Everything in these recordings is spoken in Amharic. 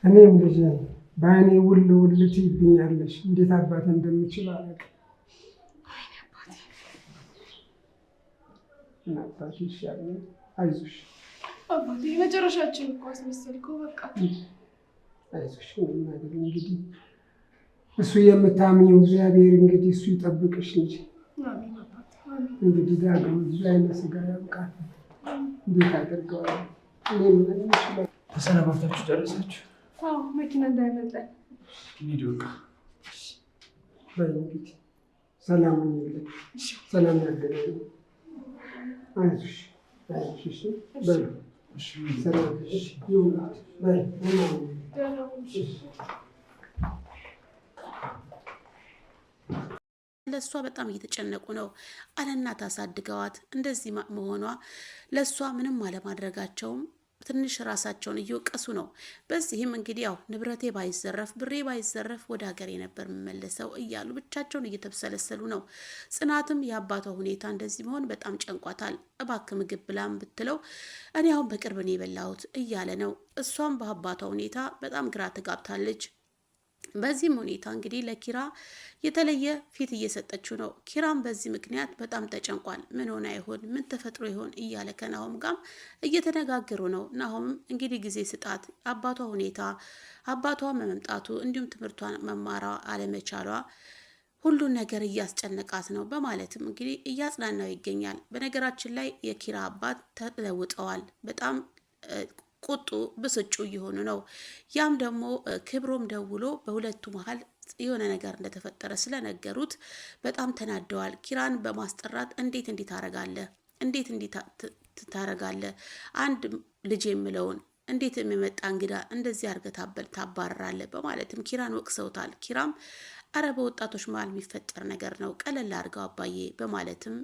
እኔም ልጄ በአይኔ ውል ትይብኛለሽ። እንዴት አባት እንደምችል አላውቅም። አባቴ ይሻለኝ። አይዞሽ አባቴ፣ መጨረሻችን እኮ አስመሰልከው። በቃ አይዞሽ። እንግዲህ እሱ የምታምኚው እግዚአብሔር እንግዲህ እሱ ይጠብቅሽ እንጂ እንግዲህ ዳግም ላይ ለስጋ ያብቃል። እንዴት አድርገዋል? ተሰናባታችሁ ጨረሳችሁ? አዎ፣ መኪና እንዳይመጣኝ እንሂድ በቃ። በይ እንግዲህ ሰላም ይሁን። ሰላም ያገናኝ። አይዞሽ አይዞሽ። በይ ሰላም ይሁን። በይ ለሷ በጣም እየተጨነቁ ነው። አለናት አሳድገዋት እንደዚህ መሆኗ ለሷ ምንም አለማድረጋቸውም ትንሽ ራሳቸውን እየወቀሱ ነው። በዚህም እንግዲህ ያው ንብረቴ ባይዘረፍ ብሬ ባይዘረፍ ወደ ሀገሬ ነበር የምመለሰው እያሉ ብቻቸውን እየተብሰለሰሉ ነው። ጽናትም የአባቷ ሁኔታ እንደዚህ መሆን በጣም ጨንቋታል። እባክህ ምግብ ብላም ብትለው እኔ አሁን በቅርብ ነው የበላሁት እያለ ነው። እሷም በአባቷ ሁኔታ በጣም ግራ ተጋብታለች። በዚህም ሁኔታ እንግዲህ ለኪራ የተለየ ፊት እየሰጠችው ነው። ኪራም በዚህ ምክንያት በጣም ተጨንቋል። ምን ሆና ይሆን? ምን ተፈጥሮ ይሆን? እያለ ከናሆም ጋር እየተነጋገሩ ነው። ናሆምም እንግዲህ ጊዜ ስጣት፣ አባቷ ሁኔታ አባቷ መምጣቱ እንዲሁም ትምህርቷን መማሯ አለመቻሏ ሁሉን ነገር እያስጨነቃት ነው በማለትም እንግዲህ እያጽናናው ይገኛል። በነገራችን ላይ የኪራ አባት ተለውጠዋል። በጣም ቁጡ ብስጩ እየሆኑ ነው። ያም ደግሞ ክብሮም ደውሎ በሁለቱ መሀል የሆነ ነገር እንደተፈጠረ ስለነገሩት በጣም ተናደዋል። ኪራን በማስጠራት እንዴት ታረጋለህ? እንዴት ታረጋለህ? አንድ ልጅ የምለውን እንዴት የሚመጣ እንግዳ እንደዚህ አርገህ ታባረራለህ? በማለትም ኪራን ወቅሰውታል። ኪራም አረ በወጣቶች መሀል የሚፈጠር ነገር ነው፣ ቀለል አድርገው አባዬ በማለትም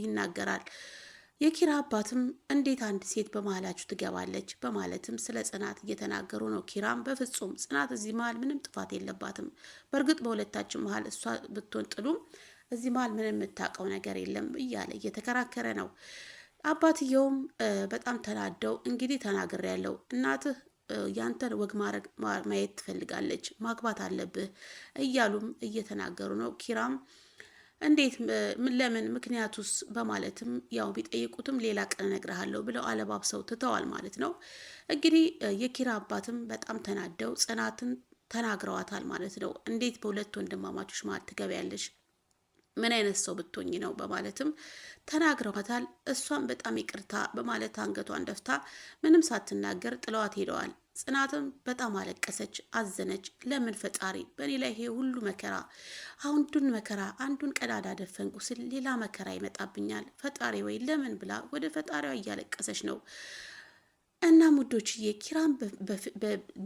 ይናገራል። የኪራ አባትም እንዴት አንድ ሴት በመሀላችሁ ትገባለች? በማለትም ስለ ጽናት እየተናገሩ ነው። ኪራም በፍጹም ጽናት እዚህ መሀል ምንም ጥፋት የለባትም፣ በእርግጥ በሁለታችን መሀል እሷ ብትሆን ጥሉም እዚህ መሀል ምንም የምታውቀው ነገር የለም እያለ እየተከራከረ ነው። አባትየውም በጣም ተናደው እንግዲህ ተናግሬያለሁ፣ እናትህ ያንተን ወግ ማየት ትፈልጋለች፣ ማግባት አለብህ እያሉም እየተናገሩ ነው። ኪራም እንዴት ለምን ምክንያቱስ በማለትም ያው ቢጠይቁትም ሌላ ቀን እነግርሃለሁ ብለው አለባብሰው ትተዋል ማለት ነው። እንግዲህ የኪራ አባትም በጣም ተናደው ጽናትን ተናግረዋታል ማለት ነው። እንዴት በሁለት ወንድማማቾች መሀል ትገቢያለሽ? ምን አይነት ሰው ብትሆኝ ነው? በማለትም ተናግረዋታል። እሷም በጣም ይቅርታ በማለት አንገቷን ደፍታ ምንም ሳትናገር ጥለዋት ሄደዋል። ጽናትም በጣም አለቀሰች፣ አዘነች። ለምን ፈጣሪ በእኔ ላይ ይሄ ሁሉ መከራ፣ አንዱን መከራ አንዱን ቀዳዳ ደፈንኩ ስል ሌላ መከራ ይመጣብኛል፣ ፈጣሪ ወይ ለምን ብላ ወደ ፈጣሪዋ እያለቀሰች ነው። እና ሙዶችዬ ኪራም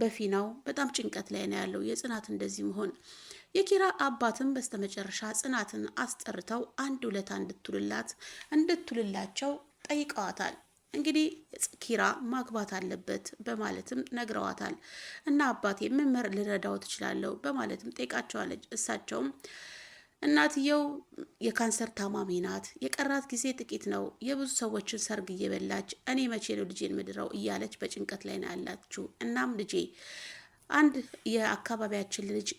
በፊናው በጣም ጭንቀት ላይ ነው ያለው፣ የጽናት እንደዚህ መሆን። የኪራ አባትም በስተመጨረሻ ጽናትን አስጠርተው አንድ ውለታ እንድትውልላቸው ጠይቀዋታል። እንግዲህ ኪራ ማግባት አለበት በማለትም ነግረዋታል። እና አባቴ ምን ልረዳው ትችላለሁ በማለትም ጠይቃቸዋለች። እሳቸውም እናትየው የካንሰር ታማሚ ናት፣ የቀራት ጊዜ ጥቂት ነው፣ የብዙ ሰዎችን ሰርግ እየበላች እኔ መቼ ነው ልጄን ምድረው እያለች በጭንቀት ላይ ነው ያላችሁ። እናም ልጄ አንድ የአካባቢያችን ልጅ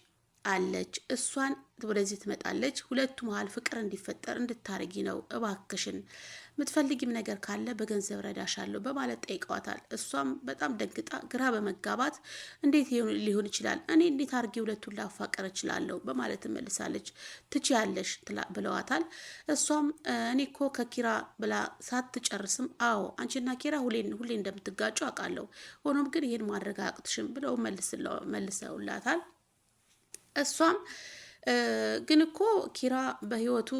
አለች፣ እሷን ወደዚህ ትመጣለች፣ ሁለቱ መሀል ፍቅር እንዲፈጠር እንድታረጊ ነው እባክሽን፣ የምትፈልጊም ነገር ካለ በገንዘብ ረዳሻለሁ በማለት ጠይቀዋታል። እሷም በጣም ደንግጣ ግራ በመጋባት እንዴት ሊሆን ይችላል? እኔ እንዴት አድርጌ ሁለቱን ላፋቀር እችላለሁ? በማለት መልሳለች። ትችያለሽ ብለዋታል። እሷም እኔ እኮ ከኪራ ብላ ሳትጨርስም አዎ አንቺና ኪራ ሁሌ እንደምትጋጩ አውቃለሁ፣ ሆኖም ግን ይህን ማድረግ አያቅትሽም ብለው መልሰውላታል። እሷም ግን እኮ ኪራ በህይወቱ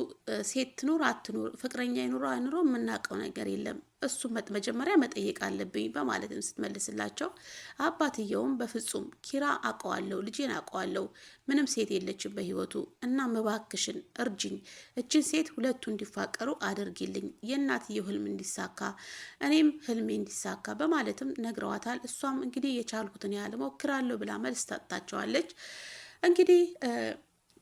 ሴት ትኑር አትኑር ፍቅረኛ ይኑሮ አይኑሮ የምናውቀው ነገር የለም፣ እሱም መጀመሪያ መጠየቅ አለብኝ በማለትም ስትመልስላቸው አባትየውም በፍጹም ኪራ አውቀዋለሁ፣ ልጄን አውቀዋለሁ፣ ምንም ሴት የለችም በህይወቱ እና እባክሽን እርጅኝ፣ እችን ሴት ሁለቱ እንዲፋቀሩ አድርጊልኝ፣ የእናትየው ህልም እንዲሳካ እኔም ህልሜ እንዲሳካ በማለትም ነግረዋታል። እሷም እንግዲህ የቻልኩትን ያህል ሞክራለሁ ብላ መልስ ታጣቸዋለች። እንግዲህ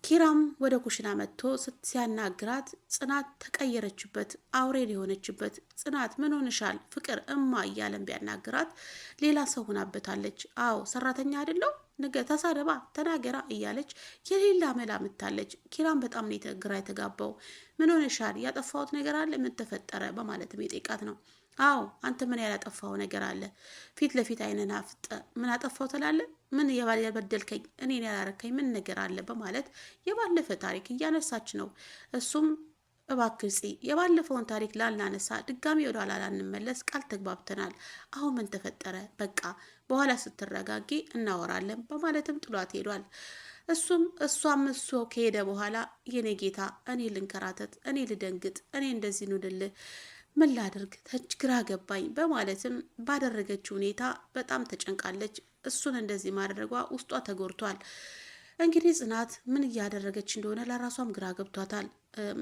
ኪራም ወደ ኩሽና መጥቶ ሲያናግራት ጽናት ተቀየረችበት፣ አውሬ የሆነችበት። ጽናት ምን ሆንሻል ፍቅር እማ እያለን ቢያናግራት ሌላ ሰው ሆናበታለች። አዎ ሰራተኛ አይደለው ነገ ተሳደባ ተናገራ እያለች የሌላ መላ ምታለች። ኪራም በጣም ነው ግራ የተጋባው። ምን ሆንሻል? ያጠፋሁት ነገር አለ? ምን ተፈጠረ? በማለትም የጠይቃት ነው። አዎ አንተ ምን ያላጠፋው ነገር አለ? ፊት ለፊት አይነን አፍጠ ምን አጠፋው ትላለ? ምን የበደልከኝ እኔን ያላረከኝ ምን ነገር አለ? በማለት የባለፈ ታሪክ እያነሳች ነው። እሱም እባክህ ጽ የባለፈውን ታሪክ ላልናነሳ ድጋሚ ወደ ኋላ ላንመለስ ቃል ተግባብተናል። አሁን ምን ተፈጠረ? በቃ በኋላ ስትረጋጊ እናወራለን በማለትም ጥሏት ሄዷል። እሷም እሱ ከሄደ በኋላ የኔ ጌታ እኔ ልንከራተት፣ እኔ ልደንግጥ፣ እኔ እንደዚህ ኑድልህ ምን ላድርግ ግራ ገባኝ በማለትም ባደረገችው ሁኔታ በጣም ተጨንቃለች። እሱን እንደዚህ ማድረጓ ውስጧ ተጎድቷል። እንግዲህ ጽናት ምን እያደረገች እንደሆነ ለራሷም ግራ ገብቷታል።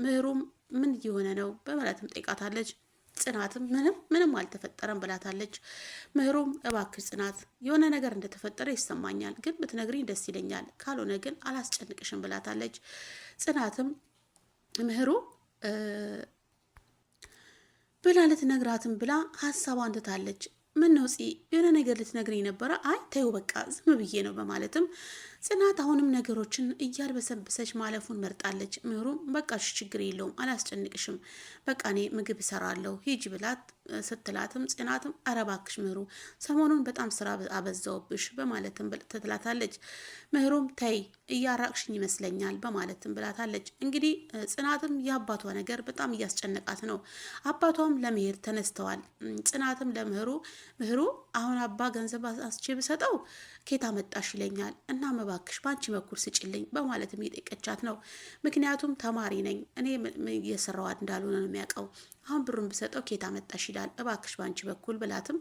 ምህሩም ምን እየሆነ ነው በማለትም ጠይቃታለች። ጽናትም ምንም አልተፈጠረም ብላታለች። ምህሩም እባክሽ ጽናት የሆነ ነገር እንደተፈጠረ ይሰማኛል፣ ግን ብትነግሪኝ ደስ ይለኛል፣ ካልሆነ ግን አላስጨንቅሽም ብላታለች። ጽናትም ምህሩ ብላ ልትነግራትም ብላ ሀሳቧን ትታለች። ምን ነው የሆነ ነገር ልትነግሪኝ ነበረ? አይ ተይው በቃ ዝም ብዬ ነው በማለትም ጽናት አሁንም ነገሮችን እያልበሰበሰች ማለፉን መርጣለች። ምህሩም በቃ ችግር የለውም አላስጨንቅሽም፣ በቃ እኔ ምግብ እሰራለሁ ሂጂ ብላት ስትላትም ጽናትም ኧረ እባክሽ ምህሩ ሰሞኑን በጣም ስራ አበዛውብሽ በማለትም ትላታለች። ምህሩም ተይ እያራቅሽኝ ይመስለኛል በማለትም ብላታለች። እንግዲህ ጽናትም የአባቷ ነገር በጣም እያስጨነቃት ነው። አባቷም ለመሄድ ተነስተዋል። ጽናትም ለምህሩ አሁን አባ ገንዘብ አስቼ ብሰጠው ኬታ መጣሽ ይለኛል እና እባክሽ በአንቺ በኩል ስጭልኝ በማለትም እየጠየቀቻት ነው። ምክንያቱም ተማሪ ነኝ እኔ እየሰራው እንዳልሆነ ነው የሚያውቀው። አሁን ብሩን ብሰጠው ኬታ መጣሽ ይላል። እባክሽ በአንቺ በኩል ብላትም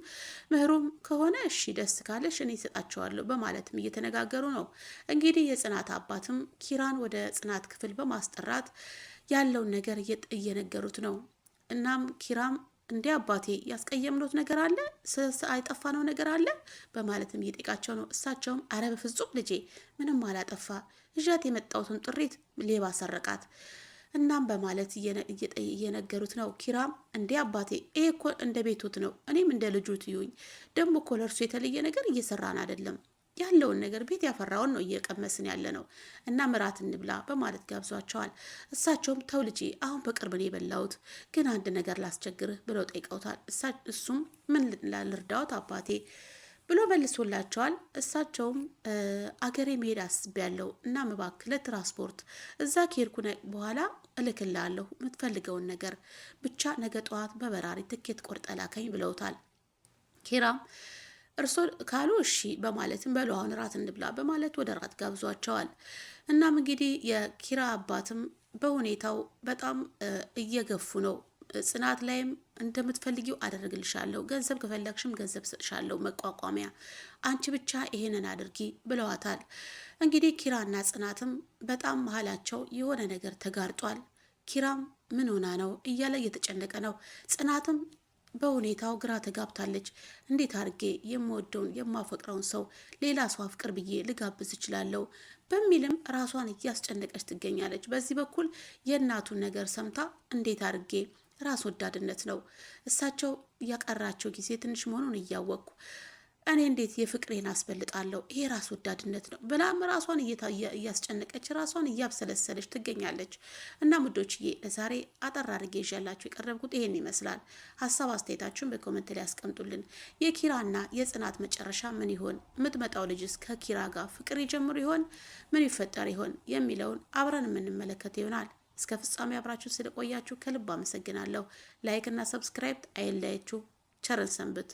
ምህሩም ከሆነ እሺ ደስ ካለሽ እኔ እሰጣቸዋለሁ በማለትም እየተነጋገሩ ነው። እንግዲህ የጽናት አባትም ኪራን ወደ ጽናት ክፍል በማስጠራት ያለውን ነገር እየነገሩት ነው። እናም ኪራም እንዴ አባቴ ያስቀየምኖት ነገር አለ? አይጠፋነው ነገር አለ? በማለትም እየጠየቃቸው ነው። እሳቸውም አረ በፍጹም ልጄ ምንም አላጠፋ፣ እዣት የመጣሁትን ጥሪት ሌባ ሰረቃት እናም በማለት እየነገሩት ነው። ኪራም እንዴ አባቴ ይሄ እኮ እንደ ቤቱት ነው፣ እኔም እንደ ልጁት ይሁኝ፣ ደግሞ እኮ ለእርሱ የተለየ ነገር እየሰራን አይደለም፣ ያለውን ነገር ቤት ያፈራውን ነው እየቀመስን ያለ ነው እና ምራት እንብላ በማለት ጋብዟቸዋል። እሳቸውም ተው ልጄ አሁን በቅርብ ነው የበላሁት፣ ግን አንድ ነገር ላስቸግርህ ብለው ጠይቀውታል። እሱም ምን ልርዳዎት አባቴ ብሎ መልሶላቸዋል። እሳቸውም አገሬ መሄድ አስቤያለሁ እና እባክህ ለትራንስፖርት እዛ ከሄድኩ በኋላ እልክልሃለሁ የምትፈልገውን ነገር ብቻ ነገ ጠዋት በበራሪ ትኬት ቆርጠ ላከኝ ብለውታል። ኪራም እርሶ ካሉ እሺ በማለትም በሉ አሁን ራት እንብላ በማለት ወደ ራት ጋብዟቸዋል። እናም እንግዲህ የኪራ አባትም በሁኔታው በጣም እየገፉ ነው። ጽናት ላይም እንደምትፈልጊው አደርግልሻለሁ፣ ገንዘብ ከፈለግሽም ገንዘብ ሰጥሻለሁ፣ መቋቋሚያ አንቺ ብቻ ይሄንን አድርጊ ብለዋታል። እንግዲህ ኪራና ጽናትም በጣም መሀላቸው የሆነ ነገር ተጋርጧል። ኪራም ምን ሆና ነው እያለ እየተጨነቀ ነው። ጽናትም በሁኔታው ግራ ተጋብታለች። እንዴት አድርጌ የምወደውን የማፈቅረውን ሰው ሌላ ሰው አፍቅር ብዬ ልጋብዝ እችላለሁ በሚልም ራሷን እያስጨነቀች ትገኛለች። በዚህ በኩል የእናቱን ነገር ሰምታ እንዴት አድርጌ ራስ ወዳድነት ነው እሳቸው ያቀራቸው ጊዜ ትንሽ መሆኑን እያወቅኩ እኔ እንዴት የፍቅሬን አስበልጣለሁ? ይሄ ራስ ወዳድነት ነው ብላም ራሷን እያስጨነቀች ራሷን እያብሰለሰለች ትገኛለች። እና ሙዶችዬ ዛሬ አጠር አድርጌ ይዤላችሁ የቀረብኩት ይሄን ይመስላል። ሀሳብ አስተያየታችሁን በኮመንት ላይ ያስቀምጡልን። የኪራና የጽናት መጨረሻ ምን ይሆን? የምትመጣው ልጅስ ከኪራ ጋር ፍቅር ይጀምሩ ይሆን? ምን ይፈጠር ይሆን የሚለውን አብረን የምንመለከት ይሆናል። እስከ ፍጻሜ አብራችሁ ስለቆያችሁ ከልብ አመሰግናለሁ። ላይክ እና ሰብስክራይብ አይለያችሁ። ቸርን ሰንብት።